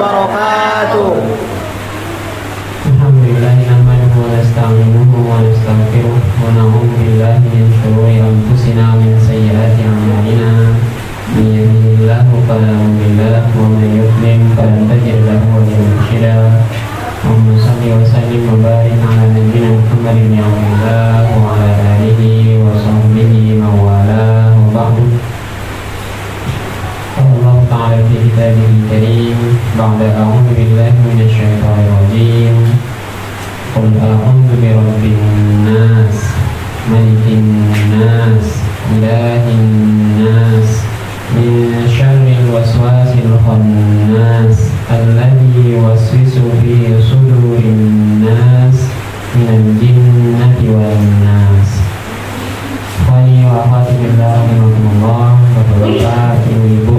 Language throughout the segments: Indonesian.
wabarakatuh. Alhamdulillah nahmaduhu wa nasta'inuhu wa nastaghfiruh wa na'udzu billahi min shururi anfusina wa min sayyiati a'malina. Man yahdihillahu fala mudilla lahu wa man yudlil falan tajida lahu waliyyan mursyida. Allahumma shalli wa sallim wa barik ala nabiyyina Muhammadin ya Allah wa ala alihi wa sahbihi wa wala wa ba'du. Allah Ta'ala fi kitabihil karim ba'da a'udzu billahi minasy syaithanir rajim. Qul a'udzu bi rabbin nas malikin nas ilahin nas min syarril waswasil khannas alladzi yuwaswisu fi sudurin nas minal jinnati wan nas. Wali wa akhwati billah rahimakumullah, bapak-bapak, ibu-ibu,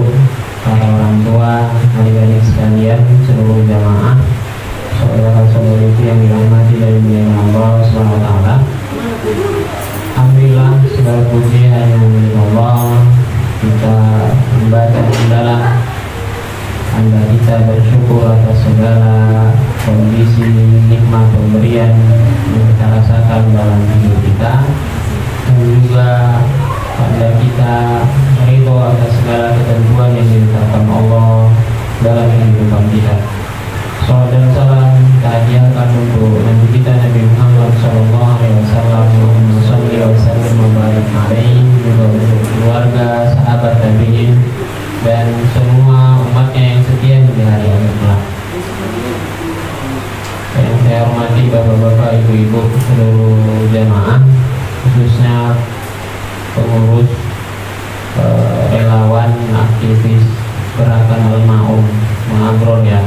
para orang tua, adik-adik sekalian, seluruh jamaah, saudara-saudari yang dirahmati dan dimuliakan Allah Subhanahu wa taala. Alhamdulillah, segala puji hanya milik Allah. Kita membaca mendalam, anda kita bersyukur atas segala kondisi nikmat pemberian yang kita rasakan dalam hidup kita, dan juga pada kita ridho atas segala ketentuan yang ditetapkan Allah dalam kehidupan kita. Salam dan salam kita hadiahkan untuk Nabi kita Nabi Muhammad Sallallahu Alaihi Wasallam, Allahumma shalli wa sallim wa barik alaihi, juga untuk keluarga, sahabat tabi'in, dan semua umatnya yang setia di hari akhir kelak. Yang saya hormati bapak-bapak, ibu-ibu, seluruh jamaah, khususnya pengurus, relawan, aktivis gerakan Al-Ma'un Mengabrol ya,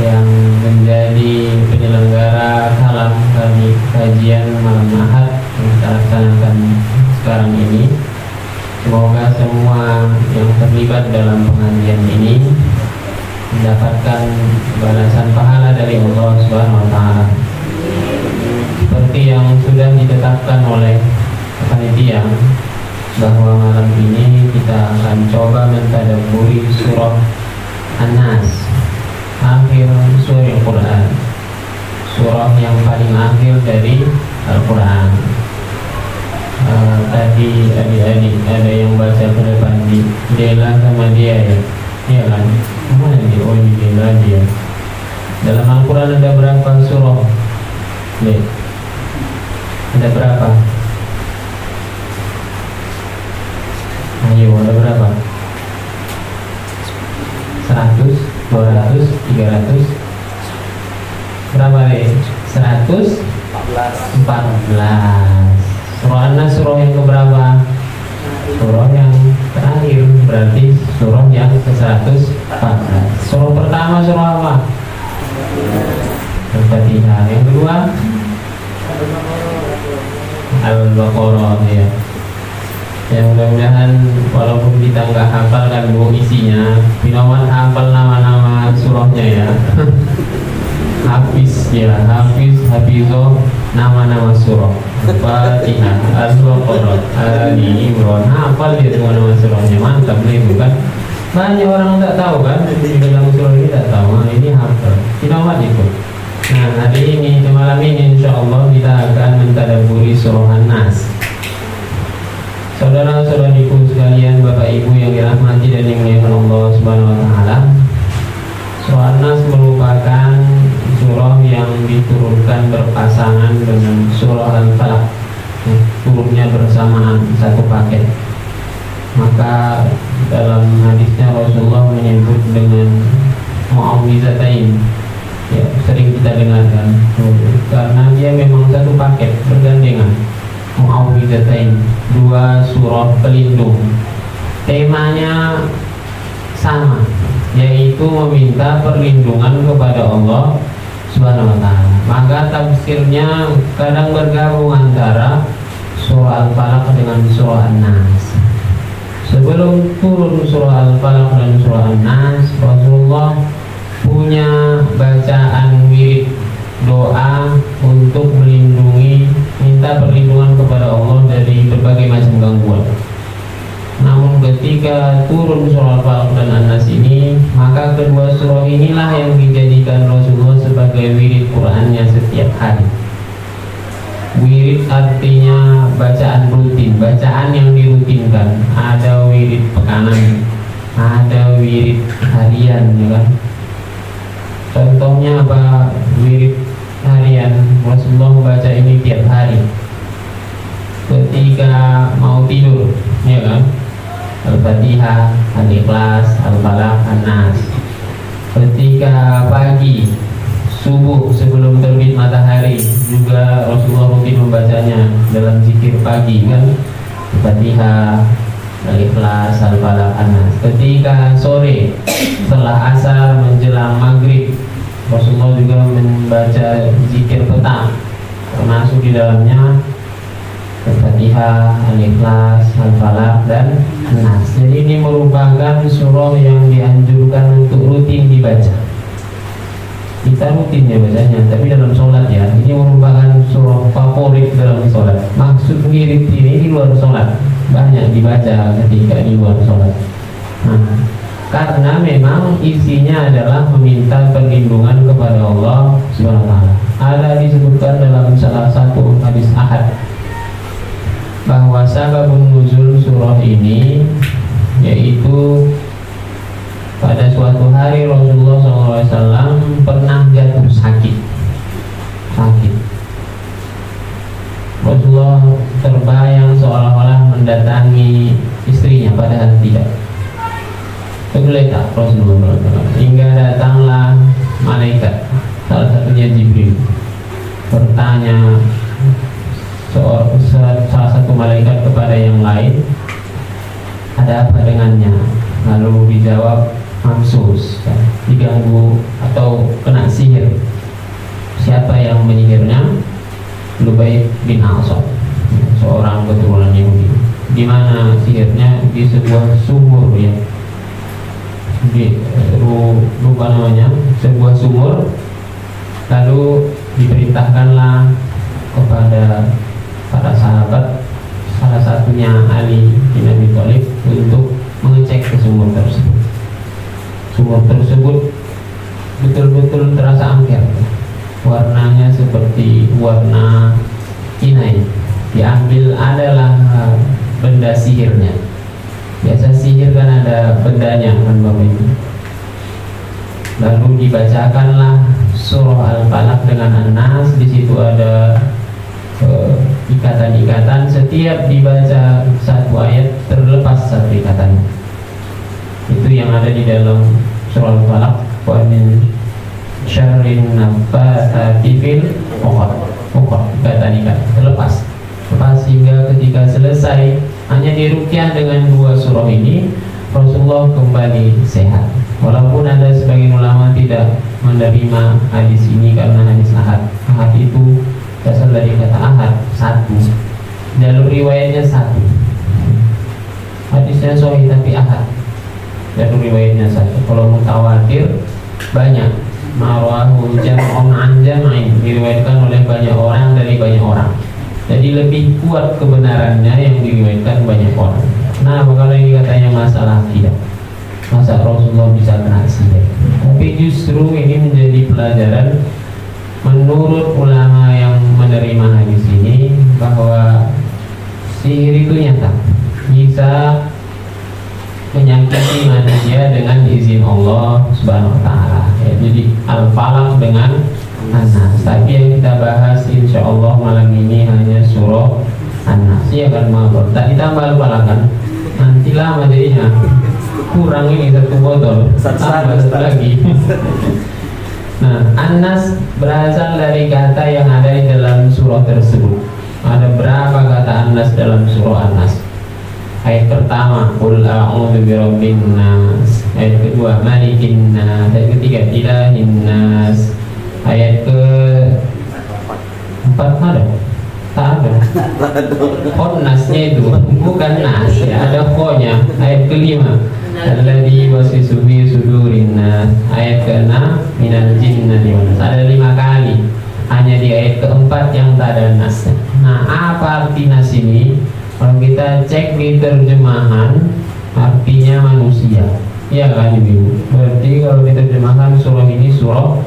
yang menjadi penyelenggara kalam kali kajian malam Ahad yang kita laksanakan sekarang ini. Semoga semua yang terlibat dalam pengajian ini mendapatkan balasan pahala dari Allah Subhanahu wa taala. Seperti yang sudah ditetapkan oleh panitia, bahwa malam ini kita akan coba mentadabburi surah An-Nas, akhir surah Al-Quran, surah yang paling akhir dari Al-Quran. Tadi adik-adik ada yang baca ke depan di Dela sama dia ya, iya kan? Mana dia? Oh ini Dela dia. Dalam Al-Quran ada berapa surah? Lihat, ada berapa? Ayo, ada berapa? 100, 200, 300. Berapa deh? 114. Surah An-Nas surah yang keberapa? Surah yang terakhir, berarti surah yang ke-114. Surah pertama surah apa? Al-Fatihah. Yang kedua Al-Baqarah ya. Ya mudah-mudahan walaupun kita nggak hafal kan bu isinya, Binawan hafal nama-nama surahnya ya. Hafiz ya, Hafizoh, nama-nama surah. Fatihah, Al-Baqarah, Ali Imran, hafal dia semua nama surahnya, mantap nih bukan? Banyak orang tak tahu kan, di dalam surah ini tak tahu, ini hafal. Binawan itu. Nah hari ini, malam ini insya Allah kita akan mentadabburi surah An-Nas. Saudara-saudariku sekalian, Bapak Ibu yang dirahmati dan dimuliakan Allah Subhanahu wa taala, surah An-Nas merupakan surah yang diturunkan berpasangan dengan surah Al-Falaq, turunnya bersamaan satu paket. Maka dalam hadisnya Rasulullah menyebut dengan mu'awwizatain, ya, sering kita dengarkan karena dia memang satu paket bergandengan. Mu'awwizatain, dua surah pelindung, temanya sama, yaitu meminta perlindungan kepada Allah Subhanahu wa taala. Maka tafsirnya kadang bergabung antara surah Al-Falaq dengan surah An-Nas. Sebelum turun surah Al-Falaq dan surah An-Nas, Rasulullah punya bacaan wirid doa untuk melindungi, minta perlindungan kepada Allah dari berbagai macam gangguan. Namun ketika turun surah Al-Falaq dan An-Nas ini, maka kedua surah inilah yang dijadikan Rasulullah sebagai wirid Qur'annya setiap hari. Wirid artinya bacaan rutin, bacaan yang dirutinkan. Ada wirid pekanan, ada wirid harian, ya kan? Contohnya apa? Wirid harian Rasulullah membaca ini tiap hari. Ketika mau tidur, ya kan? Al-Fatihah, Al-Ikhlas, Al-Falaq, An-Nas. Ketika pagi, subuh sebelum terbit matahari juga Rasulullah rutin membacanya dalam zikir pagi, kan? Al-Fatihah, Al-Ikhlas, Al-Falaq, An-Nas. Ketika sore setelah asar menjelang maghrib, Rasulullah juga membaca zikir petang, termasuk di dalamnya Al-Fatihah, Al-Ikhlas, Al-Falaq, dan An-Nas. Jadi ini merupakan surah yang dianjurkan untuk rutin dibaca. Kita rutin ya bacanya, tapi dalam sholat ya. Ini merupakan surah favorit dalam sholat. Maksud wirid ini di luar sholat, banyak dibaca ketika di luar sholat. Nah, karena memang isinya adalah meminta perlindungan kepada Allah Subhanahu wa taala. Ada disebutkan dalam salah satu hadis ahad bahwa sababun nuzul surah ini yaitu pada suatu hari Rasulullah SAW pernah jatuh sakit. Rasulullah terbayang seolah-olah mendatangi istrinya, padahal tidak. Tergeletak Rasulullah SAW hingga datanglah malaikat, salah satunya Jibril, bertanya salah satu malaikat kepada yang lain, ada apa dengannya? Lalu dijawab, mamsus, kan? Diganggu atau kena sihir. Siapa yang menyihirnya? Lubaid bin Asad, seorang keturunan Yahudi. Di mana sihirnya? Di sebuah sumur, ya. Lupa namanya, sebuah sumur. Lalu diperintahkanlah kepada para sahabat, salah satunya Ali bin Abi Thalib, untuk mengecek ke sumur tersebut. Sumur tersebut betul-betul terasa angker, warnanya seperti warna inai. Diambil adalah benda sihirnya. Biasa sihir kan ada bendanya, kan Bapak Ibu. Lalu dibacakanlah surah Al-Falaq dengan An-Nas. Di situ ada ikatan-ikatan. Setiap dibaca satu ayat terlepas satu ikatan. Itu yang ada di dalam surah Al-Falaq. Wa min syarrin naffatsati fil 'uqad. Ikatan-ikatan terlepas sehingga ketika selesai hanya diruqyah dengan dua surah ini, Rasulullah kembali sehat. Walaupun ada sebagian ulama tidak menerima hadis ini karena hadis ahad. Ahad itu berasal dari kata ahad, satu. Jalur riwayatnya satu. Hadisnya sahih tapi ahad. Jalur riwayatnya satu. Kalau mutawatir banyak. Marwahu jam'un an jam'in, diriwayatkan oleh banyak orang dari banyak orang. Jadi lebih kuat kebenarannya yang diriwayatkan banyak orang. Nah, kalau ini katanya masalah tidak, masa Rasulullah bisa kena sihir? Tapi justru ini menjadi pelajaran menurut ulama yang menerima hadis ini, bahwa sihir itu nyata, bisa menyakiti manusia dengan izin Allah Subhanahu wa taala. Ya, jadi Al-Falaq dengan An-Nas. Tapi yang kita bahas insya Allah malam ini hanya surah An-Nas. Ya kan, maaf. Tak ditambah Al-Falaq kan? Nanti lama jadinya. Kurang ini satu botol. Tambah satu lagi. Nah, An-Nas berasal dari kata yang ada di dalam surah tersebut. Ada berapa kata An-Nas dalam surah An-Nas? Ayat pertama, Qul a'udzu birabbin nas. Ayat kedua, Malikin nas. Ayat ketiga, Ilahin nas. Ayat ke-4 ada? Tak ada. Qul nasnya itu bukan nas ya, ada qo-nya. Ayat kelima, Alladzi wasisu fi sudurin nas. Ayat ke-6, minal jinnati wan nas. Ada 5 kali. Hanya di ayat keempat yang tak ada nasnya. Nah, apa arti nas ini? Kalau kita cek di terjemahan artinya manusia. Iya kan Ibu? Berarti kalau diterjemahkan surah ini surah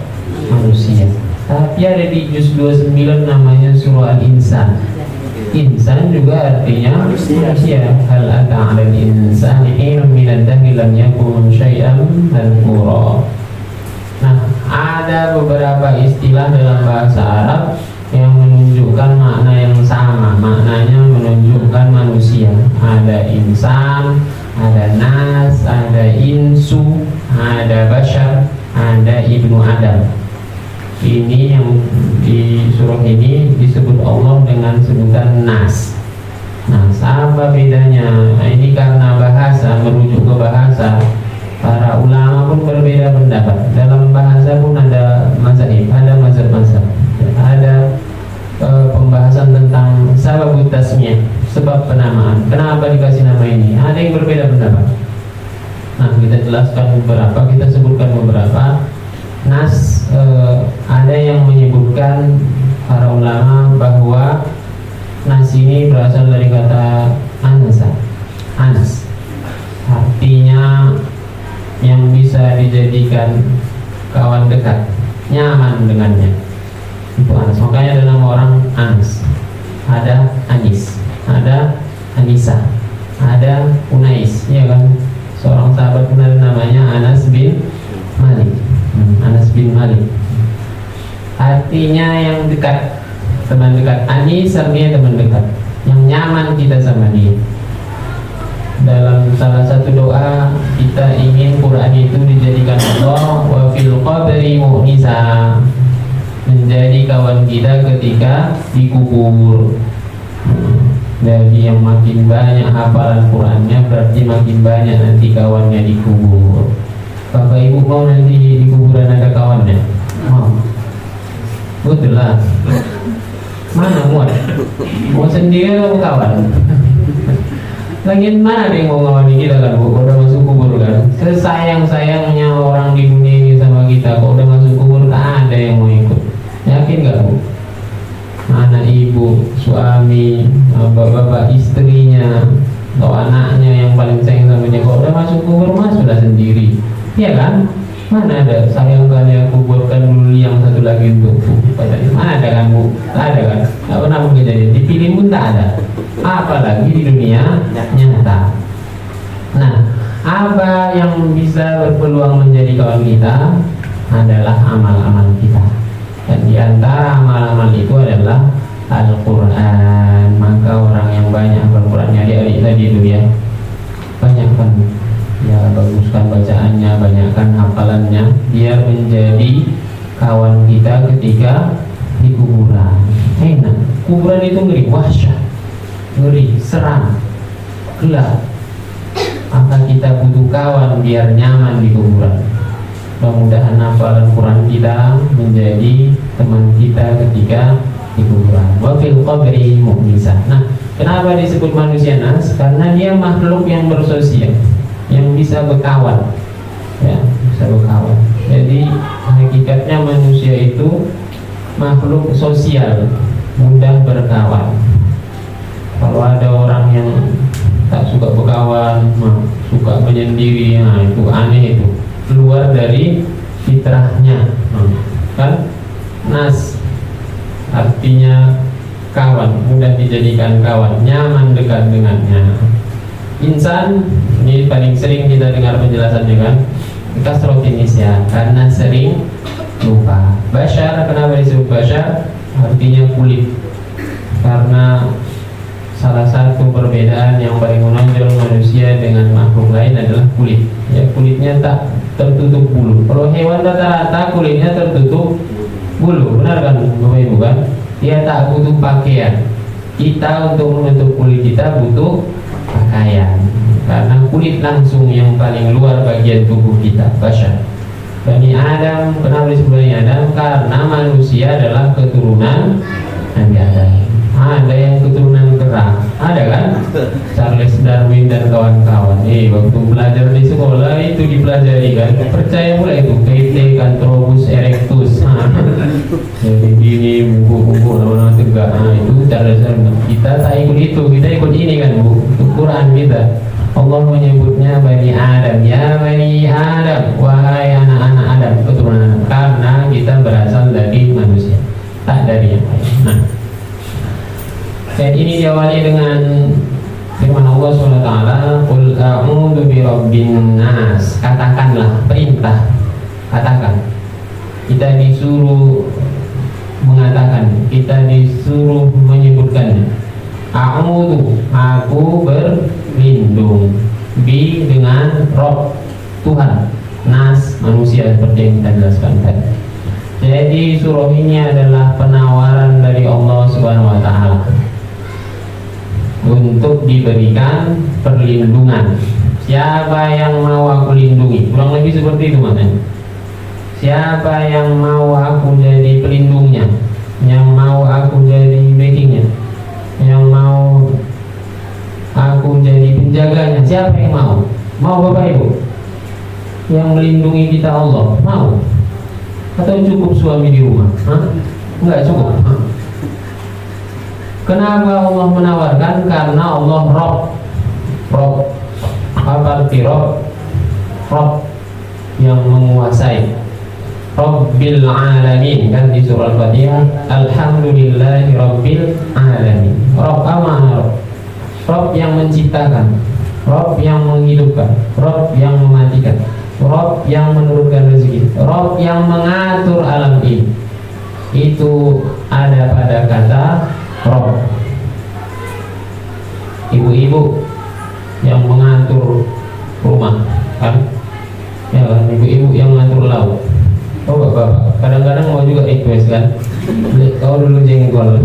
manusia. Tapi ada di juz 29 namanya surah Al-Insan. Insan juga artinya manusia. Hal ata 'alal insani hinun minad dahri lam yakun syai'an madhkura. Nah, ada beberapa istilah dalam bahasa Arab yang menunjukkan makna yang sama. Maknanya menunjukkan manusia. Ada insan, ada nas, ada insu, ada bashar, ada ibnu Adam. Ini yang di surah ini disebut Allah dengan sebutan nas. Nas, apa bedanya? Nah, ini karena bahasa, merujuk ke bahasa. Para ulama pun berbeda pendapat. Dalam bahasa pun ada mazhab, ada mazhab-mazhab. Ada pembahasan tentang sababut tasmiyah, sebab penamaan. Kenapa dikasih nama ini? Ada yang berbeda pendapat. Nah, kita jelaskan beberapa, kita sebutkan beberapa. Nas, ada yang menyebutkan para ulama bahwa nas ini berasal dari kata anasa, anas, artinya yang bisa dijadikan kawan dekat, nyaman dengannya. Itu Anas. Makanya ada nama orang Anas, ada Anis, ada Anisa, ada Unais, ya kan? Seorang sahabat benar namanya Anas bin Malik. Anas bin Malik artinya yang dekat, teman dekat. Anis artinya teman dekat, yang nyaman kita sama dia. Dalam salah satu doa kita ingin Quran itu dijadikan Allah wa fil qabri mu'nisa, menjadi kawan kita ketika dikubur. Jadi yang makin banyak hafalan Qurannya berarti makin banyak nanti kawannya dikubur. Bapak Ibu mau nanti di kuburan ada kawannya? Mau? Betul lah. Mana muat? Mau sendiri atau kawan? Lagian mana ada yang mau ngawani kita kan Bu? Kalau udah masuk kubur kan, sesayang-sayangnya orang di dunia ini sama kita, kalau udah masuk kubur tak ada yang mau ikut. Yakin gak Bu? Anak ibu, suami, bapak istrinya, atau anaknya yang paling sayang sama dia, kalau udah masuk kubur mas sudah sendiri. Iya kan? Mana ada sayang kali aku buatkan dulu yang satu lagi untukku. Mana ada kan Bu? Tak ada kan? Tak pernah kejadian. Dipilih pun tak ada. Apalagi di dunia nyata. Nah, apa yang bisa berpeluang menjadi kawan kita adalah amal-amal kita. Dan di antara amal-amal itu adalah Al-Quran. Maka orang yang banyak Al-Qurannya adik-adik tadi itu ya, banyakkan ya, baguskan bacaannya, banyakkan hafalannya, biar menjadi kawan kita ketika di kuburan. Enak, kuburan itu ngeri, wahsyat, ngeri, seram, gelap. Maka kita butuh kawan biar nyaman di kuburan. Mudah-mudahan hafalan Quran kita menjadi teman kita ketika di kuburan. Wa fil qabri mu'nisa. Nah, kenapa disebut manusia nas? Karena dia makhluk yang bersosial, yang bisa berkawan, ya, bisa berkawan. Jadi hakikatnya manusia itu makhluk sosial, mudah berkawan. Kalau ada orang yang tak suka berkawan, suka menyendiri, nah itu aneh, itu keluar dari fitrahnya. Kan nas artinya kawan, mudah dijadikan kawan, nyaman dekat dengannya. Insan ini paling sering kita dengar penjelasannya kan, kasrotin nisyan, karena sering lupa. Bashar, kenapa disebut bashar? Artinya kulit, karena salah satu perbedaan yang paling menonjol manusia dengan makhluk lain adalah kulit. Ya, kulitnya tak tertutup bulu. Kalau hewan rata-rata kulitnya tertutup bulu, benar kan Bapak Ibu kan? Dia tak butuh pakaian. Kita untuk menutup kulit kita butuh pakaian, karena kulit langsung yang paling luar bagian tubuh kita. Bashar, Bani Adam. Kenapa disebut Bani Adam? Karena manusia adalah keturunan Nabi Adam. Ada yang keturunan kera, ada kan? Charles Darwin dan kawan-kawan. Waktu belajar di sekolah itu dipelajari kan, percaya pula itu Pithecanthropus erectus. Jadi gini, buku-buku nama-nama tegak. Itu Charles Darwin. Kita tak ikut itu, kita ikut ini kan Bu, itu Quran kita. Allah menyebutnya Bani Adam, ya Bani Adam, wahai anak-anak Adam, keturunan Adam, karena kita berasal dari manusia, tak dari yang lain. Nah, ayat ini diawali dengan firman Allah SWT, Qul a'udzu birabbin nas. Katakanlah, perintah, katakan. Kita disuruh mengatakan, kita disuruh menyebutkannya. A'udzu, aku berlindung, bi dengan Rob, Tuhan, nas, manusia, seperti yang kita jelaskan tadi. Jadi surah ini adalah penawaran dari Allah Subhanahu wa taala untuk diberikan perlindungan. Siapa yang mau aku lindungi? Kurang lebih seperti itu maknanya. Siapa yang mau aku jadi pelindungnya, yang mau aku jadi backingnya, yang mau aku jadi penjaganya? Siapa yang mau? Mau Bapak Ibu? Yang melindungi kita Allah? Mau? Atau cukup suami di rumah? Enggak cukup. Kenapa Allah menawarkan? Karena Allah Rob. Apa arti Rob? Rob yang menguasai. Rabbil alamin, kan di surah Al-Fatihah, alhamdulillahi rabbil alamin. Rob apa? Rob yang menciptakan, Rob yang menghidupkan, Rob yang mematikan, Rob yang menurunkan rezeki, Rob yang mengatur alam ini. Itu ada pada kata Rob. Ibu-ibu yang mengatur rumah, kan? Ya kan, ibu-ibu yang mengatur laut. Oh bapak, kadang-kadang mau juga request kan? Kau dulu jengkol.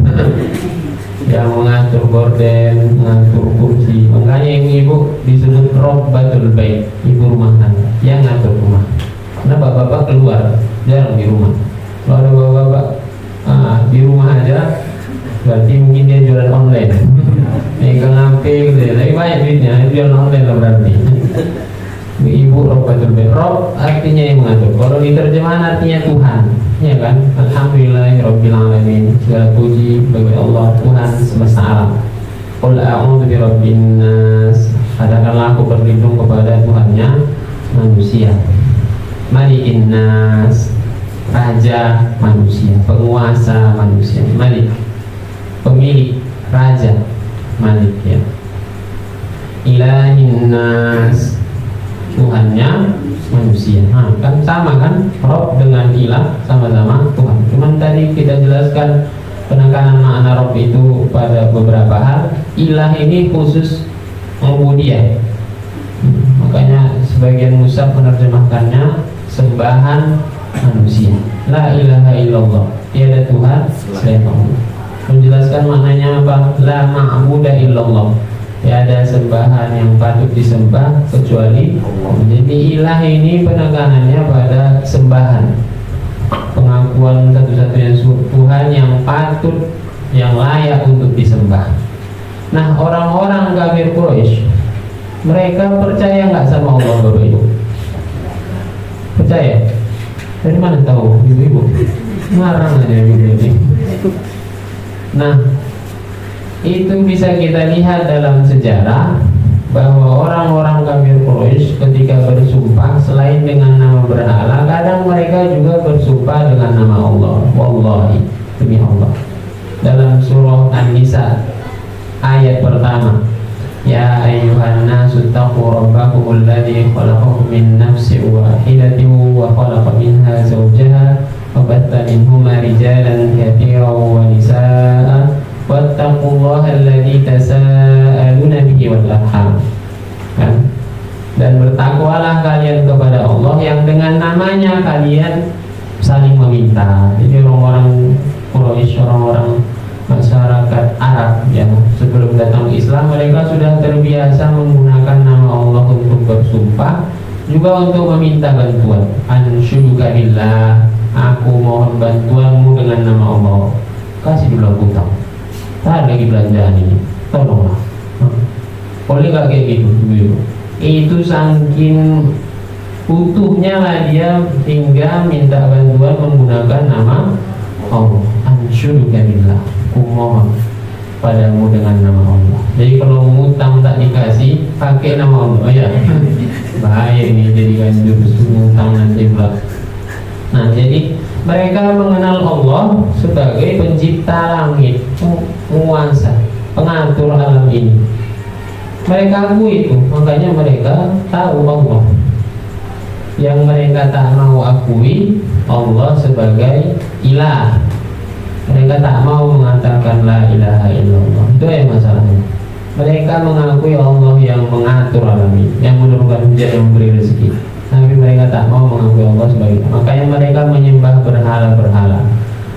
Yang mengatur gorden, mengatur kursi. Makanya ibu-ibu disebut Robbatul Bait, ibu rumah tangga yang ngatur rumah. Karena bapak-bapak keluar, jarang di rumah. Kalau ada bapak-bapak di rumah aja, berarti mungkin dia jualan online. Megang HP gitu ya, lebih banyak duitnya, jualan online lah berarti. Ibu Robbatul Bait. Rob artinya yang mengatur. Kalau diterjemahan artinya Tuhan, ya kan? Alhamdulillahirabbil alamin. Segala puji bagi Allah, Tuhan semesta alam. Qul a'udzu birabbin nas. Katakanlah aku berlindung kepada Tuhannya manusia. Malikin nas, raja manusia, penguasa manusia. Malik, pemilik, raja, malik ya. Ilahin nas, Tuhannya manusia. Nah, kan sama kan? Rob dengan ilah sama-sama Tuhan. Cuman tadi kita jelaskan penekanan makna Rob itu pada beberapa hal. Ilah ini khusus ubudiyah. Makanya sebagian mushaf menerjemahkannya sembahan manusia. La ilaha illallah, tiada Tuhan selain Allah. Menjelaskan maknanya apa? La ma'budah illallah, tiada sembahan yang patut disembah kecuali Allah. Jadi ilah ini penekanannya pada sembahan, pengakuan satu-satunya Tuhan yang patut, yang layak untuk disembah. Nah, orang-orang kafir Quraisy, mereka percaya nggak sama Allah, Bapak Ibu? Percaya? Dari mana tahu, ibu-ibu? Ngarang aja ibu-ibu. Nah, itu bisa kita lihat dalam sejarah bahwa orang-orang kafir Quraisy ketika bersumpah selain dengan nama berhala, kadang mereka juga bersumpah dengan nama Allah. Wallahi, demi Allah. Dalam surah An-Nisa ayat pertama, ya ayyuhan nasu taqu rabbakumul ladzi khalaqakum min nafsin wahidatin wa khalaqa minha zawjaha wa batta minhuma rijalan katsiran wa nisaa'a wattaqullaha alladzi tasaaluna bihi wal arham. Kan? Dan bertakwalah kalian kepada Allah yang dengan namanya kalian saling meminta. Jadi orang-orang Quraisy, orang-orang masyarakat Arab yang sebelum datang Islam, mereka sudah terbiasa menggunakan nama Allah untuk bersumpah, juga untuk meminta bantuan. Anshuduka billah, aku mohon bantuanmu dengan nama Allah. Kasih dulu aku utang, tak lagi belanjaan ini, tolonglah. Boleh gak kayak gitu? Itu saking utuhnya lah dia hingga minta bantuan menggunakan nama Allah. Anshuduka billah, aku mohon padamu dengan nama Allah. Jadi kalau ngutang tak dikasih, pakai nama Allah. Oh ya, bahaya ini jadikan jurus ngutang nanti pula. Nah, jadi mereka mengenal Allah sebagai pencipta langit, penguasa, pengatur alam ini. Mereka akui itu, makanya mereka tahu Allah. Yang mereka tak mau akui Allah sebagai ilah. Mereka tak mau mengatakan la ilaha illallah. Itu yang masalahnya. Mereka mengakui Allah yang mengatur alam ini, yang menurunkan hujan, yang memberi rezeki. Tapi mereka tak mau mengakui Allah sebagai. Makanya mereka menyembah berhala-berhala.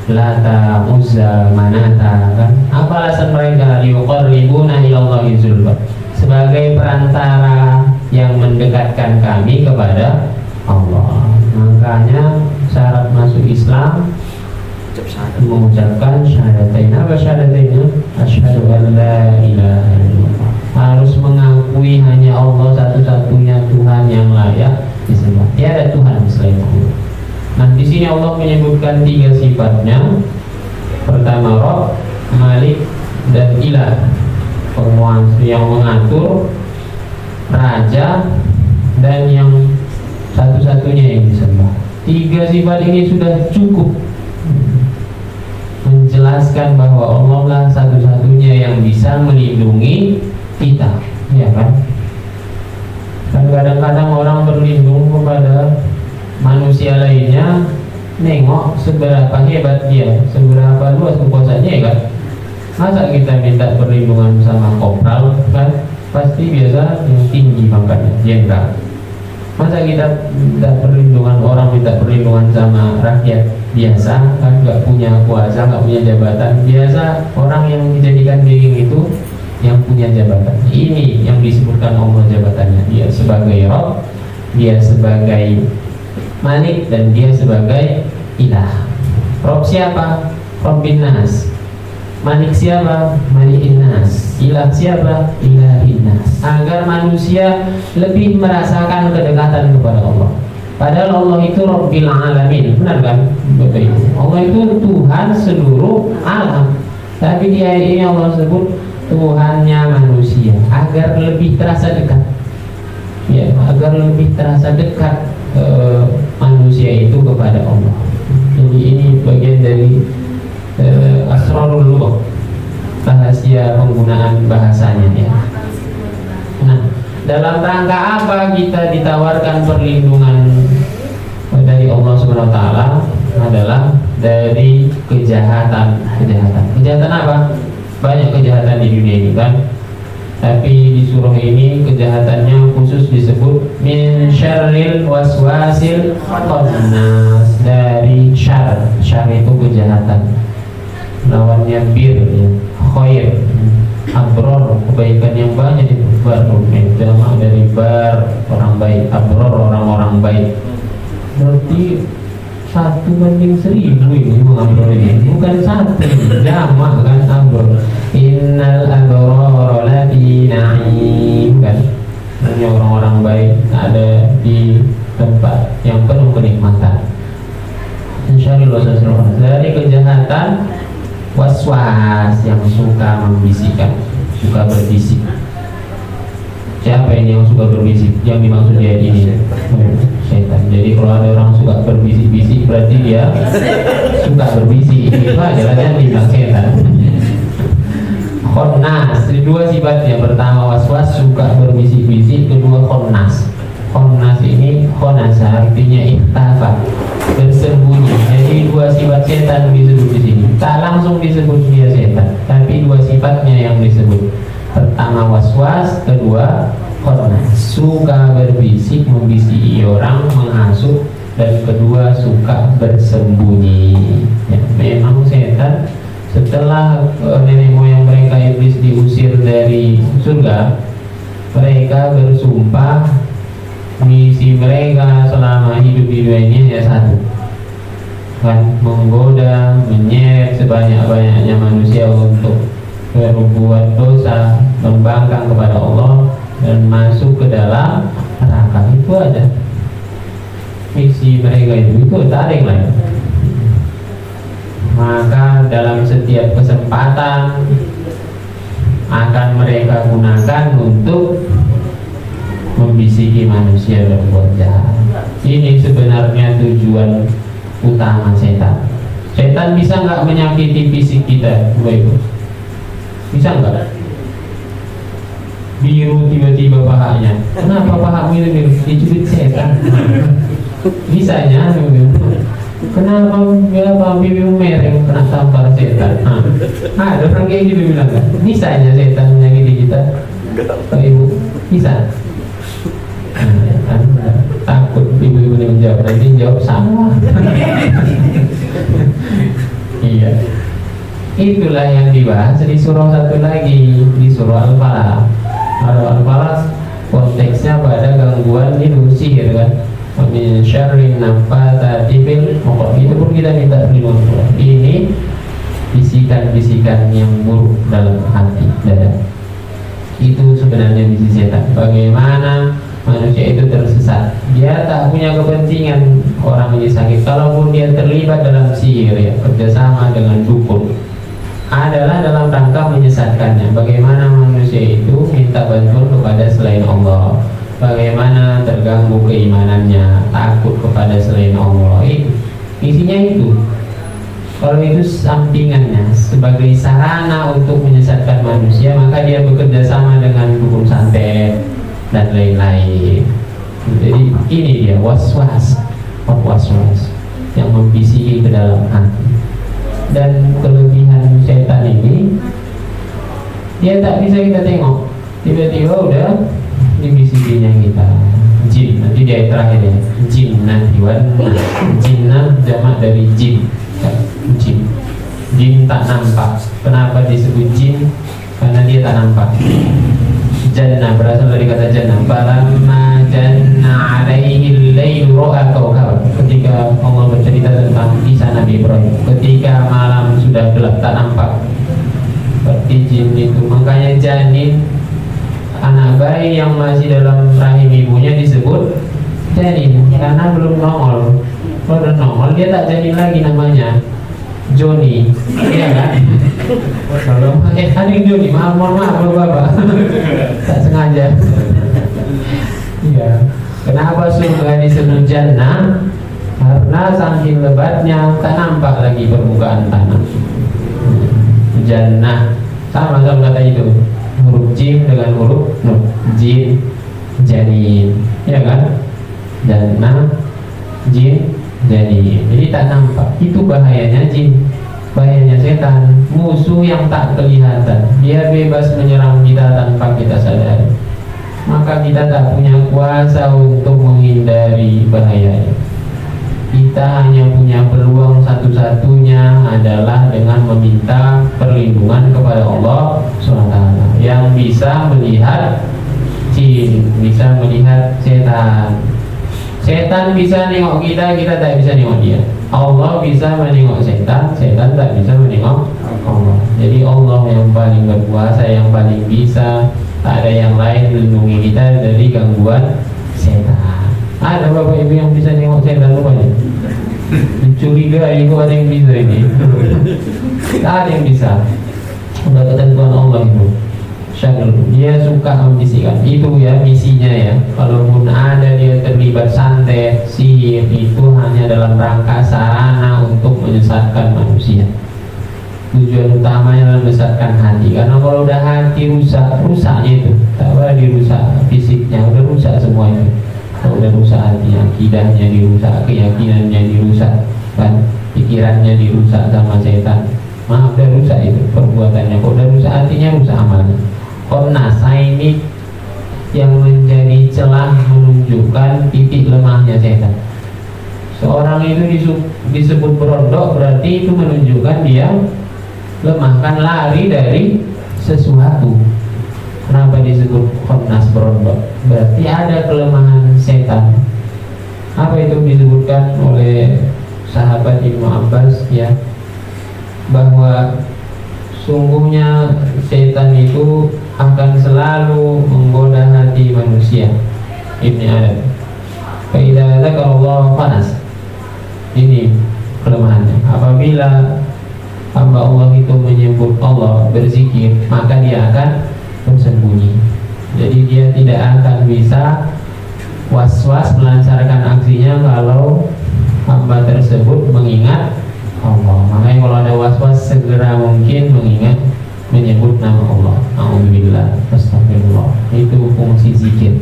Lata, Uzza, Manata, kan? Apa alasan mereka? Yuqarribuna ilallahi zulfa. Sebagai perantara yang mendekatkan kami kepada Allah. Makanya syarat masuk Islam mengucapkan syahadatain. Apa syahadatain? Asyhadu an la ilaha illallah. Harus mengakui hanya Allah satu-satunya Tuhan yang layak disembah. Tiada Tuhan selain Allah. Nah, di sini Allah menyebutkan 3 sifatnya. Pertama Rabb, Malik, dan Ilah. Penguasa yang mengatur, raja, dan yang satu-satunya yang disembah. 3 sifat ini sudah cukup menjelaskan bahwa Allah lah satu-satunya yang bisa melindungi kita, ya kan? Dan kadang-kadang orang berlindung kepada manusia lainnya, nengok seberapa hebat dia, seberapa luas kekuasaannya, ya kan? Masa kita minta perlindungan sama kopral, kan? Pasti biasa yang tinggi pangkatnya, jenderal. Masa kita minta perlindungan, orang minta perlindungan sama rakyat biasa, kan nggak punya kuasa, nggak punya jabatan. Biasa orang yang dijadikan diri itu yang punya jabatan. Ini yang disebutkan Allah jabatannya. Dia sebagai Rabb, dia sebagai Malik, dan dia sebagai Ilah. Rabb siapa? Rabbin Nas. Malik siapa? Malikin Nas. Ilah siapa? Ilahin Nas. Agar manusia lebih merasakan kedekatan kepada Allah. Padahal Allah itu Rabbil Alamin. Benar kan? Betul itu. Allah itu Tuhan seluruh alam. Tapi di ayat ini Allah sebut Tuhannya manusia, agar lebih terasa dekat. Ya, agar lebih terasa dekat manusia itu kepada Allah. Jadi ini bagian dari asrarul lughah, rahasia penggunaan bahasanya, ya. Nah, dalam rangka apa kita ditawarkan perlindungan dari Allah Subhanahu wa taala? Adalah dari kejahatan. Kejahatan apa? Banyak kejahatan di dunia ini, kan? Tapi di surah ini kejahatannya khusus disebut min syarril waswasil khannas, dari syar. Syar itu kejahatan. Lawannya bir, ya, khair, abror, kebaikan yang banyak itu. Barur, jamaah dari bar, orang baik. Abror, orang-orang baik. Berarti 1:1000 ini mengabror ini, bukan 1, jamaah kan abror. Innal abror lafi na'im, kan? Hanya orang-orang baik ada di tempat yang penuh kenikmatan. Insyaallah dari kejahatan waswas, yang suka membisikkan, suka berbisik. Siapa ini yang suka berbisik? Yang dimaksud dia ini setan. Jadi kalau ada orang suka berbisik-bisik, berarti dia suka berbisik. Itu adalah yang dibilang setan. Khonnas, 2 sifatnya. Pertama waswas, suka berbisik-bisik. Kedua khonnas. Khonnas ini khonasa, artinya ikhtafa, bersembunyi. Jadi 2 sifat setan disebut di sini. Tak langsung disebut dia setan, tapi 2 sifatnya yang disebut. Pertama waswas, kedua khonnas, suka berbisik, membisiki orang, menghasut. Dan kedua suka bersembunyi, ya. Memang setan setelah nenek moyang mereka iblis diusir dari surga, mereka bersumpah misi mereka selama hidup di dunia ini hanya satu, kan? Menggoda, menyeret sebanyak-banyaknya manusia untuk berbuat dosa, membangkang kepada Allah, dan masuk ke dalam neraka. Itu ada misi mereka, itu tarik lah. Maka dalam setiap kesempatan akan mereka gunakan untuk membisiki manusia berbuat jahat. Ini sebenarnya tujuan utama setan. Setan bisa nggak menyakiti fisik kita, Bapak Ibu? Bisa nggak? Biru tiba-tiba pahanya. Kenapa pahamu itu biru? Dicubit setan. Bisanya, kenapa biru merah kena tampar setan? Ada orang kayak gitu bilang kan? Bisanya setan menyakiti kita, Bapak Ibu? Bisa? Takut ibu-ibu ini menjawab, nanti jawab sama. Iya, itulah yang dibahas di surah satu lagi, di surah Al-Falaq. Al-Falaq konteksnya pada gangguan itu sihir kan. Min syarrin naffatsati fil 'uqad. Itu pun kita minta perlindungan. Ini bisikan-bisikan yang buruk dalam hati dada. Itu sebenarnya bisikan setan. Bagaimana manusia itu tersesat? Dia tak punya kepentingan orang ini sakit. Kalaupun dia terlibat dalam sihir, ya, kerjasama dengan dukun, adalah dalam rangka menyesatkannya. Bagaimana manusia itu minta bantuan kepada selain Allah, bagaimana terganggu keimanannya, takut kepada selain Allah. Itu isinya itu. Kalau itu sampingannya sebagai sarana untuk menyesatkan manusia, maka dia bekerja sama dengan dukun santet dan lain-lain. Jadi ini dia waswas yang membisiki ke dalam hati. Dan kelebihan setan ini, dia tak bisa kita tengok, tiba-tiba udah dibisikinya kita. Jin, nanti di ayat terakhir ya, jinnah diwana. Jinnah jamak dari jin. Jin, jin tak nampak. Kenapa disebut jin? Karena dia tak nampak. Jannah berasal dari kata jannah. Falamma janna alaihi al-lailu ra'a kawkaban. Ketika Allah bercerita tentang kisah Nabi Ibrahim, ketika malam sudah gelap tak nampak, seperti jin itu. Makanya janin, anak bayi yang masih dalam rahim ibunya disebut janin, karena belum nongol. Kalau udah nongol dia tak janin lagi, namanya Joni, iya kan? Kalau adik Joni, mohon maaf bapak, tak sengaja. Iya. Kenapa surga disebut jannah? Karena saking lebatnya tak nampak lagi permukaan tanah. Jannah sama kata itu, huruf jim dengan huruf nun, jin, janin, ya kan? Jannah, jin, janin. Jadi tak nampak. Itu bahayanya jin, bahayanya setan, musuh yang tak kelihatan. Dia bebas menyerang kita tanpa kita sadari. Maka kita tak punya kuasa untuk menghindari bahayanya. Kita hanya punya peluang satu-satunya adalah dengan meminta perlindungan kepada Allah SWT yang bisa melihat jin, bisa melihat setan. Setan bisa nengok kita, kita tak bisa nengok dia. Allah bisa menengok setan, setan tak bisa menengok Allah. Jadi Allah yang paling berkuasa, yang paling bisa. Tak ada yang lain melindungi kita dari gangguan setan. Ada bapak ibu yang bisa nengok setan rupanya? Curiga itu ada yang bisa ini. Tak ada yang bisa. Udah ketentuan Allah itu. Syagul, dia suka membisikkan. Itu ya misinya ya. Kalaupun ada dia terlibat santet, sihir, itu hanya dalam rangka sarana untuk menyesatkan manusia. Tujuan utamanya adalah menyesatkan hati. Karena kalau udah hati rusak, rusaknya itu tak boleh dirusak fisiknya, udah rusak semua itu. Kalau udah rusak hatinya, akidahnya dirusak, keyakinannya dirusak, kan pikirannya dirusak sama setan. Maaf, udah rusak itu perbuatannya. Kalau udah rusak hatinya, rusak amalnya. Komnas ini yang menjadi celah menunjukkan titik lemahnya setan. Seorang itu disebut berondok, berarti itu menunjukkan dia lemah, kan lari dari sesuatu. Kenapa disebut komnas berondok? Berarti ada kelemahan setan. Apa itu disebutkan oleh sahabat Ibnu Abbas ya, bahwa sungguhnya setan itu akan selalu menggoda hati manusia. Ibnu Adam. Faidah Allah panas. Ini kelemahannya. Apabila hamba Allah itu menyebut Allah, berzikir, maka dia akan bersembunyi. Jadi dia tidak akan bisa was-was melancarkan aksinya kalau hamba tersebut mengingat Allah. Makanya kalau ada was-was segera mungkin mengingat, menyebut nama Allah. Alhamdulillah, astagfirullah. Itu fungsi zikir.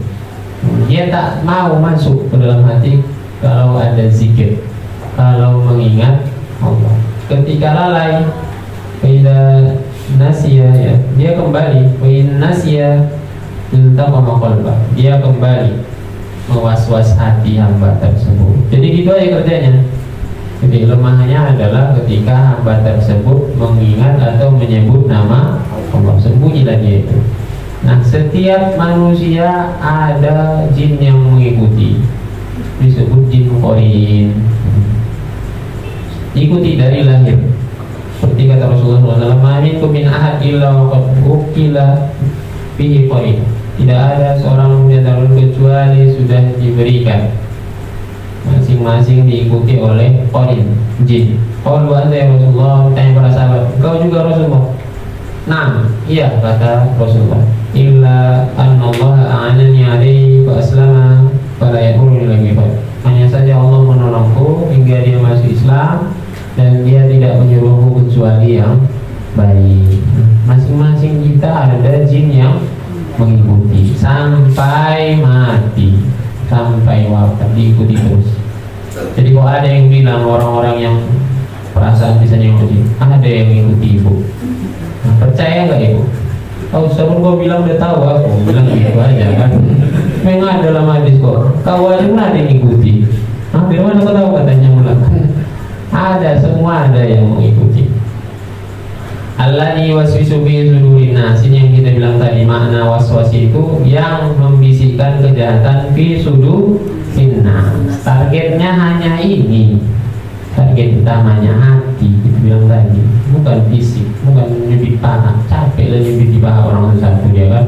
Dia tak mau masuk ke dalam hati kalau ada zikir, kalau mengingat Allah. Ketika lalai, bila nasya, ya, dia kembali. Bila nasya, iltaqama qalbah, dia kembali mewas-was hati hamba tersebut. Jadi gitu aja kerjanya. Jadi lemahnya adalah ketika hamba tersebut mengingat atau menyebut nama Allah, sembunyilah dia itu. Nah, setiap manusia ada jin yang mengikuti, disebut jin qarin. Ikuti dari lahir. Seperti kata Rasulullah SAW, "Ma minkum min ahad illa waqad ukila bihi qarin." Tidak ada seorang di antara kecuali sudah diberikan, masing-masing diikuti oleh qarin, jin. Qalu anta ya Rasulullah, tanya para sahabat, engkau juga Rasulullah? Nah, iya kata Rasulullah. Illa annallaha a'anani alaihi fa aslama fala yaqulu lagi. Hanya saja Allah menolongku hingga dia masuk Islam dan dia tidak menyuruhku kecuali yang baik. Masing-masing kita ada jin yang mengikuti sampai mati, sampai wafat, diikuti terus. Jadi kalau ada yang bilang orang-orang yang perasaan bisa ngikuti, ada yang mengikuti ibu, nah, percaya nggak ibu? Oh, sebelum kau bilang udah tahu, aku bilang gitu aja kan. Memang dalam hadis kok, kau aja ada yang mengikuti. Nah, dari mana kau tahu katanya ulang? Ada, semua ada yang mengikuti. Alladzi waswisu fi sudurin nas, ini yang kita bilang tadi, makna waswas itu yang membisikkan kejahatan fi sudurin nas. Targetnya hanya ini, target utamanya hati, kita bilang tadi, bukan fisik, bukan nyubit paha. Capek lah nyubit di paha orang satu, dia kan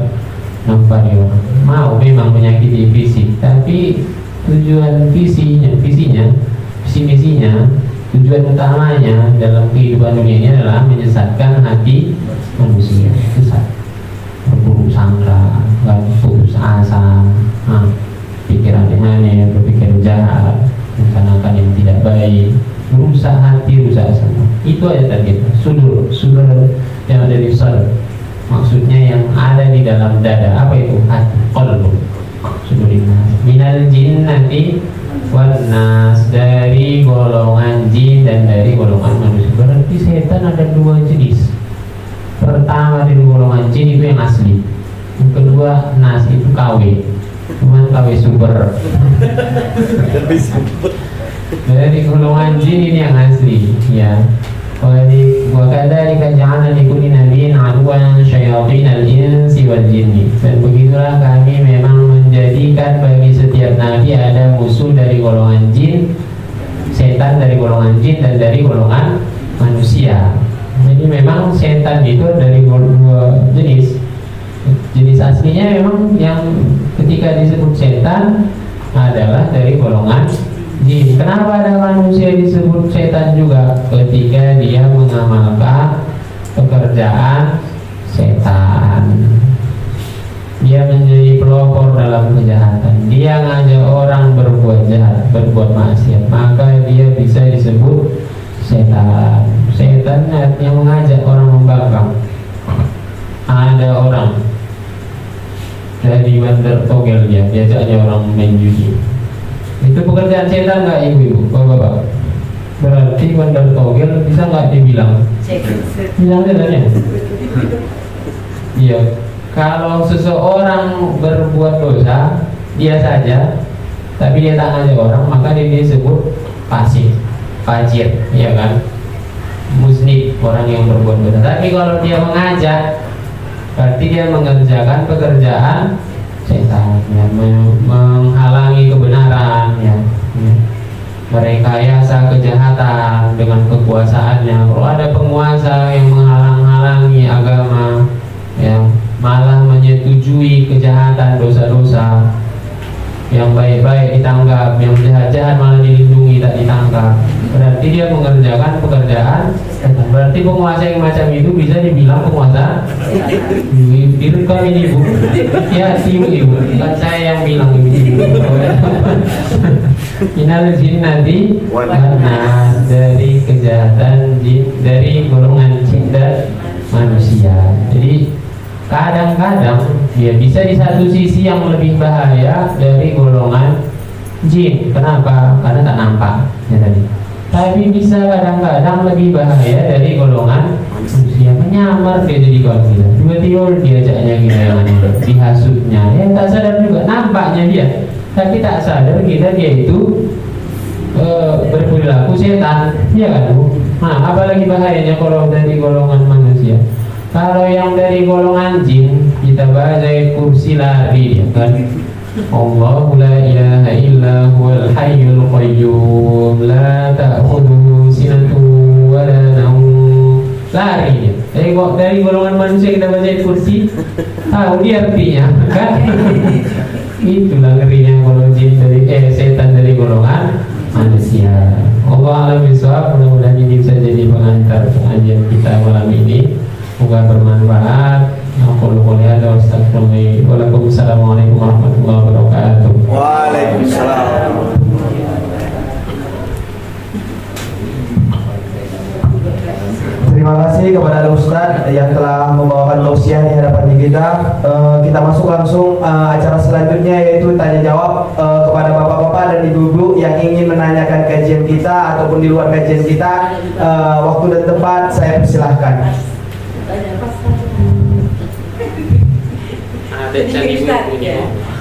nampak dia orang mau memang menyakiti fisik, tapi tujuan visinya, misinya, tujuan utamanya dalam kehidupan dunia ini adalah menyesatkan hati manusia, sesat, berburuk sangka, putus asa, pikiran aneh, berpikir jahat, merencanakan yang tidak baik, merusak hati, rusak semua. Itu aja targetnya. Sudur yang ada di sadar, maksudnya yang ada di dalam dada. Apa itu? Hati, qalbu. Sudurin nas minal jinnati wan nas, dari golongan jin dan dari golongan manusia. Berarti setan ada dua jenis. Pertama dari golongan jin itu yang asli, yang kedua nas itu KW, cuman KW super. Dari golongan jin ini yang asli, ya. Wa kadzalika ja'alna likulli nabiyyin aduwwan syayatinal insi wal jinni. Dan begitulah kami memang menjadikan bagi setiap nabi ada musuh dari golongan jin, setan dari golongan jin dan dari golongan manusia. Jadi memang setan itu dari dua jenis. Jenis aslinya memang yang ketika disebut setan adalah dari golongan jin. Kenapa ada manusia disebut setan juga? Ketika dia mengamalkan pekerjaan setan, dia menjadi pelopor dalam kejahatan, dia ngajak orang berbuat jahat, berbuat maksiat, maka dia bisa disebut setan. Setan yang mengajak orang membangkang. Ada orang dari bandar togel, dia diajaknya orang main judi. Itu pekerjaan setan nggak ibu-ibu, bapak-bapak? Berarti bandar togel bisa nggak dibilang? Bilang setannya. Iya. Kalau seseorang berbuat dosa, dia saja, tapi dia tak ngajak orang, maka dia disebut fasik, fajir, ya kan? Musnib, orang yang berbuat dosa. Tapi kalau dia mengajak, berarti dia mengerjakan pekerjaan setan, ya, menghalangi kebenaran, ya, merekayasa kejahatan dengan kekuasaannya. Kalau ada penguasa yang menghalang-halangi agama, ya, malah menyetujui kejahatan, dosa-dosa, yang baik-baik ditangkap, yang jahat-jahat malah dilindungi, tak ditangkap. berarti dia mengerjakan pekerjaan setan. Berarti penguasa yang macam itu bisa dibilang penguasa direkam ini Bu. Ya ibu, bukan saya yang bilang ibu. Minal jinnati karena dari kejahatan jin, dari golongan jin dan manusia. Jadi kadang-kadang dia bisa di satu sisi yang lebih bahaya dari golongan jin. Kenapa? Karena tak nampak ya tadi. Tapi bisa kadang-kadang lebih bahaya dari golongan manusia. Menyamar dia jadi kawan kita. Tiba-tiba diajaknya kita yang dihasutnya. Ya tak sadar juga nampaknya dia. Tapi tak sadar kita dia itu berperilaku setan, ya kan Bu? Nah, apalagi bahayanya kalau dari golongan manusia. Kalau yang dari golongan jin, kita baca kursi lari, ya kan? Allahu la ilaha illa huwal hayyul qayyum la ta'khudhuhu sinatun wa la nawm. Lari dia. Dari golongan manusia kita baca kursi, tahu dia artinya, kan? Itulah ngerinya kalau jin dari setan dari golongan manusia. Allah alam bisawab. Mudah-mudahan ini bisa jadi pengantar pengajian kita malam ini. Semoga bermanfaat. Aku qouli hadza wa astaghfirullahi wa lakum. Assalamualaikum warahmatullahi wabarakatuh. Waalaikumsalam. Terima kasih kepada Ustaz yang telah membawakan tausiah di hadapan kita. Kita masuk langsung acara selanjutnya, yaitu tanya jawab kepada bapak-bapak dan ibu-ibu yang ingin menanyakan kajian kita ataupun di luar kajian kita. Waktu dan tempat saya persilahkan.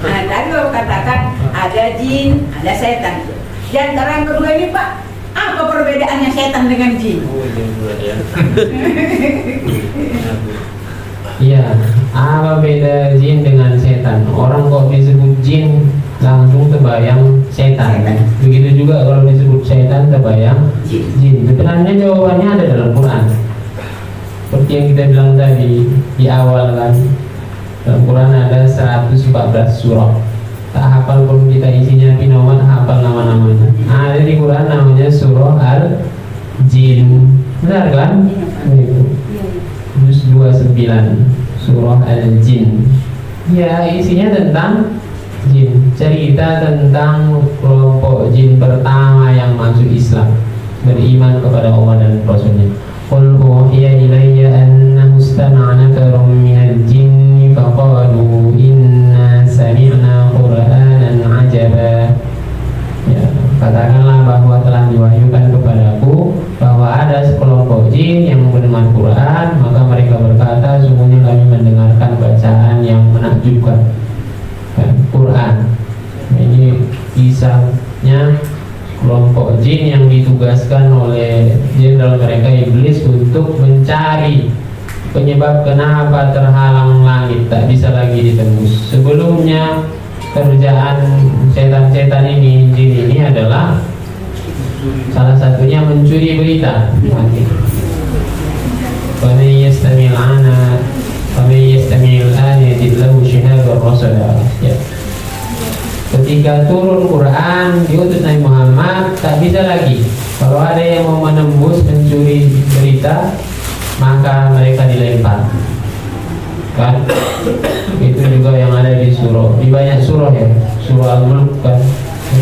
Nah, tadi Bapak katakan ada jin, ada setan. Di antara yang kedua ini Pak, apa perbedaannya setan dengan jin? Iya, apa beda jin dengan setan? Orang kok disebut jin langsung terbayang setan. Begitu juga kalau disebut setan terbayang jin. Sebenarnya jawabannya ada dalam Quran. Seperti yang kita bilang tadi di awal kan, dalam Quran ada 114 surah. Tak hafal pun kita isinya, pinoman hafal nama-namanya. Ada di Quran namanya surah Al-Jin. Benar kan? Itu. Juz 29 surah Al-Jin. Ya, isinya tentang jin. Cerita tentang kelompok jin pertama yang masuk Islam, beriman kepada Allah dan Rasulnya. Qul uhiya ilayya annahu istama'a nafarun minal jinni faqalu inna sami'na qur'anan ajaba. Ya, katakanlah bahwa telah diwahyukan kepadaku bahwa ada sekelompok jin yang mendengar Quran, maka mereka berkata, sungguhnya kami mendengarkan bacaan yang menakjubkan. Quran. Ini kisahnya kelompok jin yang ditugaskan oleh jenderal mereka iblis untuk mencari penyebab kenapa terhalang langit tak bisa lagi ditembus. Sebelumnya kerjaan setan-setan ini, jin ini adalah salah satunya mencuri berita. Faman yastamil ana faman yastamil an yajid lahu shihaban rasada. Ya. Ketika turun Quran diutus Nabi Muhammad, tak bisa lagi. Kalau ada yang mau menembus mencuri berita, maka mereka dilempar. Kan? Itu juga yang ada di surah, di banyak surah ya. Surah Al-Mulk kan.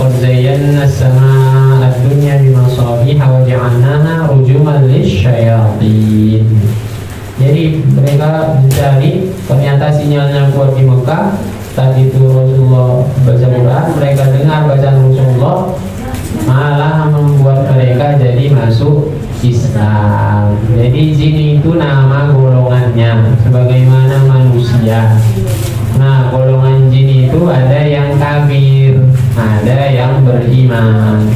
Qad zayyana as-samaa'a ad-dunya bimasabiha wa ja'alnaha rujuman lisyayatin. Jadi mereka mencari, ternyata sinyalnya kuat di Mekah. Tadi itu Rasulullah baca Quran, mereka dengar bacaan Rasulullah, malah membuat mereka jadi masuk Islam. Jadi jin itu nama golongannya sebagaimana manusia. Nah, golongan jin itu ada yang kafir, ada yang beriman.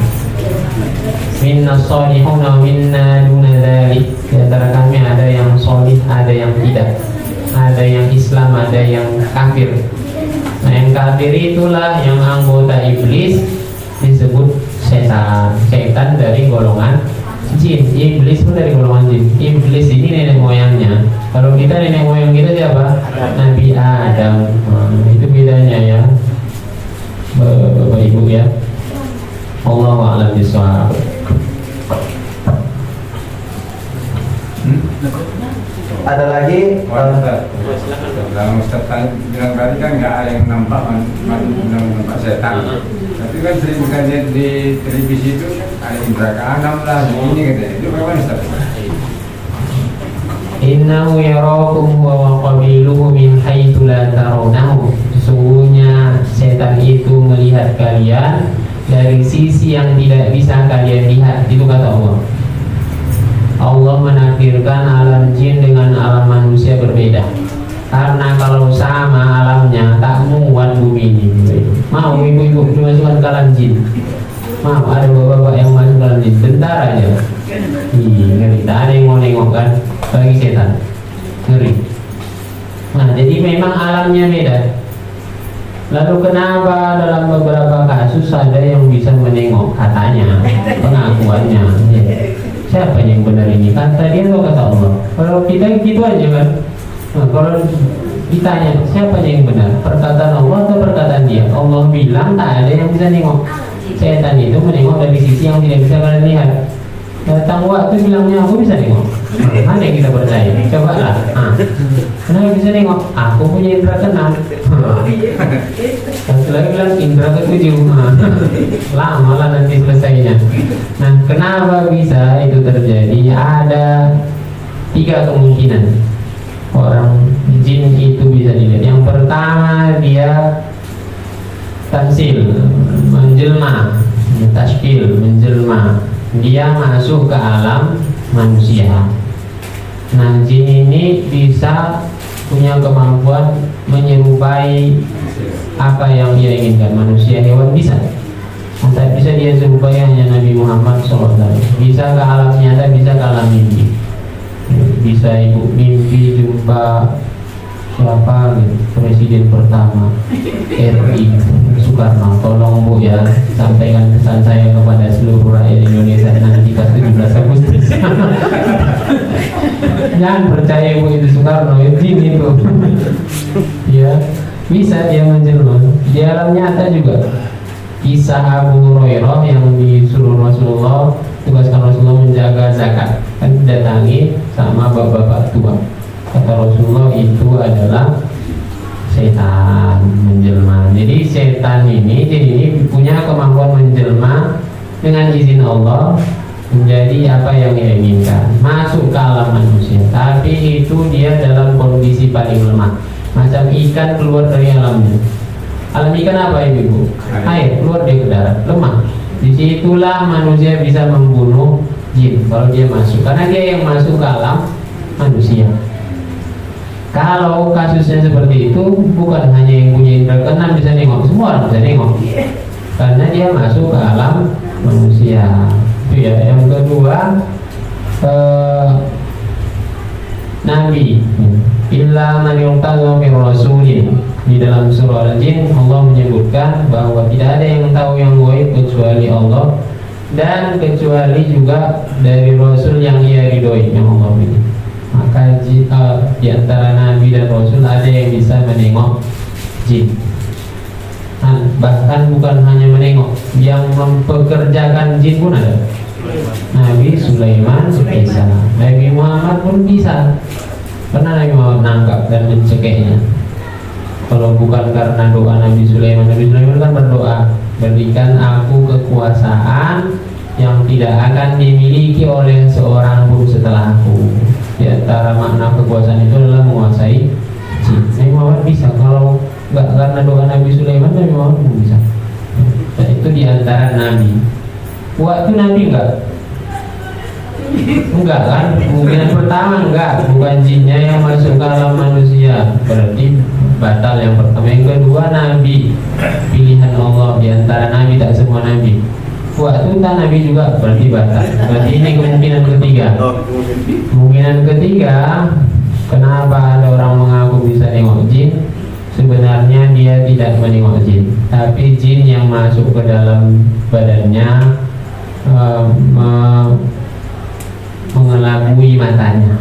Minna sholihun wa minna duna dzalik. Di antara kami ada yang sholih, ada yang tidak. Ada yang Islam, ada yang kafir. Nah, yang kafir itulah yang anggota iblis disebut setan. Setan dari golongan jin. Iblis pun dari golongan jin. Iblis ini nenek moyangnya. Kalau kita nenek moyang kita siapa? Nabi Adam. Nah, itu bedanya ya, Bapak Ibu ya. Allahu a'lam bishawab. Ada lagi Dalam Ustaz bilang tadi kan nggak ada yang nampak setan. Tapi kan sering kita lihat di televisi itu ada indra keenam lah, ini katanya. Itu bagaimana Ustaz? Innahu yarakum wa qabiluhu min haitsu la tarawnahu. Sesungguhnya setan itu melihat kalian dari sisi yang tidak bisa kalian lihat. Itu kata Allah. Allah menakdirkan alam jin dengan alam manusia berbeda. Karena kalau sama alamnya tak muat bumi ini. Mau ibu-ibu dimasukkan ke alam jin? Mau ada bapak-bapak yang masuk ke alam jin? Bentar aja. Ngeri. Tak ada yang mau nengok kan? Bagi setan. Ngeri. Nah, jadi memang alamnya beda. Lalu kenapa dalam beberapa kasus ada yang bisa menengok katanya, pengakuannya? Ya. Siapa yang benar ini? Kata dia atau kata Allah? Kalau kita gitu aja kan. Nah, kalau ditanya siapa yang benar? Perkataan Allah atau perkataan dia? Allah bilang tak ada yang bisa nengok. Setan itu menengok dari sisi yang tidak bisa kalian lihat. Datang waktu bilangnya aku bisa nengok. Mana yang kita percaya? Coba lah. Kenapa bisa nengok? Aku punya indra keenam. Satu lagi bilang indra ketujuh. Lama lah nanti selesainya. Nah, kenapa bisa itu terjadi? Ada 3 kemungkinan orang jin itu bisa dilihat. Yang pertama dia tamsil, menjelma, tashkil, menjelma. Dia masuk ke alam manusia. Nah, jin ini bisa punya kemampuan menyerupai apa yang dia inginkan. Manusia, hewan bisa. Tak bisa dia serupai hanya Nabi Muhammad SAW. Bisa ke alam nyata, bisa ke alam mimpi. Bisa ibu mimpi jumpa siapa gitu, presiden pertama RI Soekarno. Tolong Bu ya, sampaikan pesan saya kepada seluruh rakyat Indonesia nanti pas 17 Agustus. Jangan percaya Bu itu Soekarno, itu ya, bisa dia menjelma. Di alam nyata juga kisah Abu Hurairah yang disuruh Rasulullah, tugaskan Rasulullah menjaga zakat, kan didatangi sama bapak-bapak tua. Kata Rasulullah itu adalah setan menjelma. Jadi setan ini punya kemampuan menjelma dengan izin Allah menjadi apa yang dia inginkan, masuk ke alam manusia. Tapi itu dia dalam kondisi paling lemah, macam ikan keluar dari alamnya. Alam ikan apa ibu? Air, keluar dia ke darat, lemah. Disitulah manusia bisa membunuh jin kalau dia masuk, karena dia yang masuk ke alam manusia. Kalau kasusnya seperti itu, bukan hanya yang punya indra keenam bisa nengok, semua orang bisa nengok, karena dia masuk ke alam manusia. Itu ya. Yang kedua, Nabi illa man yuqtaza min rasulin. Di dalam surah Al-Jin Allah menyebutkan bahwa tidak ada yang tahu yang gaib kecuali Allah, dan kecuali juga dari Rasul yang ia ridhoi, yang Allah pilih. Maka di antara Nabi dan Rasul ada yang bisa menengok jin. Bahkan bukan hanya menengok, yang mempekerjakan jin pun ada. Nabi Sulaiman bisa, Nabi Muhammad pun bisa. Pernah Nabi Muhammad nangkap dan mencekiknya. Kalau bukan karena doa Nabi Sulaiman kan berdoa, berikan aku kekuasaan yang tidak akan dimiliki oleh seorang pun setelah aku. Di antara makna kekuasaan itu adalah menguasai jin. Nabi Muhammad bisa. Kalau nggak karena doa Nabi Sulaiman, Nabi Muhammad pun bisa. Dan itu di antara Nabi. Waktu Nabi enggak kan? Kemungkinan pertama enggak, bukan jinnya yang masuk ke alam manusia, berarti batal yang pertama. Yang kedua, Nabi pilihan Allah. Di antara Nabi, tak semua Nabi. Waktu tak Nabi juga, berarti batal. Berarti ini kemungkinan ketiga. Kemungkinan ketiga, kenapa ada orang mengaku bisa nengok jin? Sebenarnya dia tidak menengok jin, tapi jin yang masuk ke dalam badannya mengelabui matanya.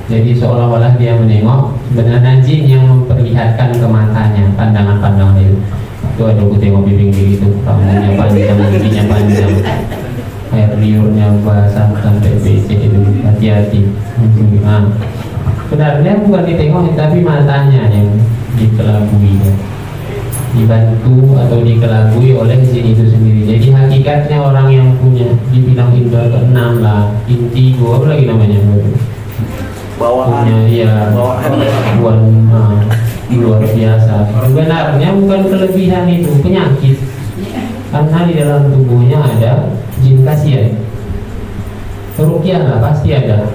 Jadi seolah-olah dia menengok, sebenarnya jin yang memperlihatkan ke matanya pandangan-pandangan itu. Itu ada aku tengok bibing begitu, rambutnya panjang, giginya panjang. air liurnya basah sampai BC itu, hati-hati. Nah, sebenarnya bukan ditengok tapi matanya yang dikelabui, dibantu atau dikelabui oleh jin itu sendiri. Jadi hakikatnya orang yang punya dibilang indra keenam lah, indigo apa lagi namanya, punya ya gangguan luar biasa. Sebenarnya bukan kelebihan itu, penyakit. Karena di dalam tubuhnya ada jin kasihan. Ruqyah lah pasti ada.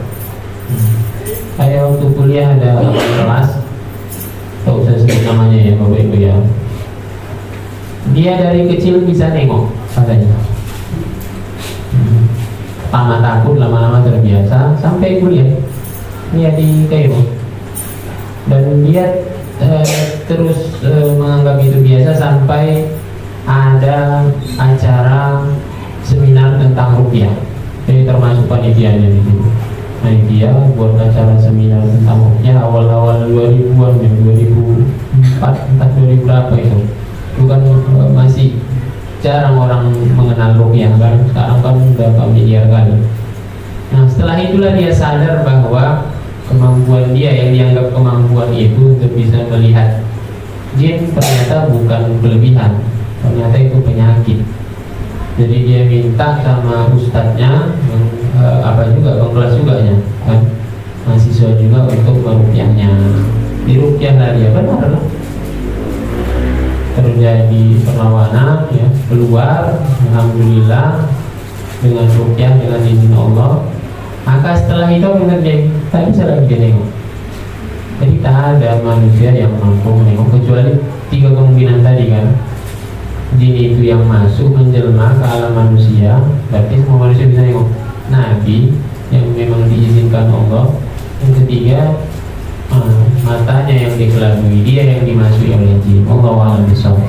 Kayak waktu kuliah ada kelas, tak usah sebut namanya ya Bapak Ibu ya. Dia dari kecil bisa nengok katanya. Pertama takut, lama-lama terbiasa sampai kuliah. Dia di Kairo. Dan dia terus menganggap itu biasa sampai ada acara seminar tentang ruqyah. Jadi termasuk panitianya di situ. Nah dia buat acara seminar tentang ruqyah awal-awal 2000-an ya, 2004 entah 2000 berapa itu. Itu kan masih jarang orang mengenal ruqyah kan. Sekarang kan udah familiar kali. Nah setelah itulah dia sadar bahwa kemampuan dia yang dianggap kemampuan itu untuk bisa melihat jin ternyata bukan kelebihan, ternyata itu penyakit. Jadi dia minta sama ustadznya, pengkelas juga nya, kan, mahasiswa juga untuk meruqyahnya. Diruqyah lah dia, benar lah. Terjadi perlawanan, ya, keluar, alhamdulillah dengan ruqyah dengan izin Allah. Maka setelah itu dia tak bisa lagi dia nengok. Jadi tak ada manusia yang mampu menengok kecuali 3 kemungkinan tadi kan. Jin itu yang masuk menjelma ke alam manusia, berarti semua manusia bisa nengok. Nabi yang memang diizinkan Allah. Yang ketiga matanya yang dikelabui, dia yang dimasuki oleh jin. Allah a'lam bishawab.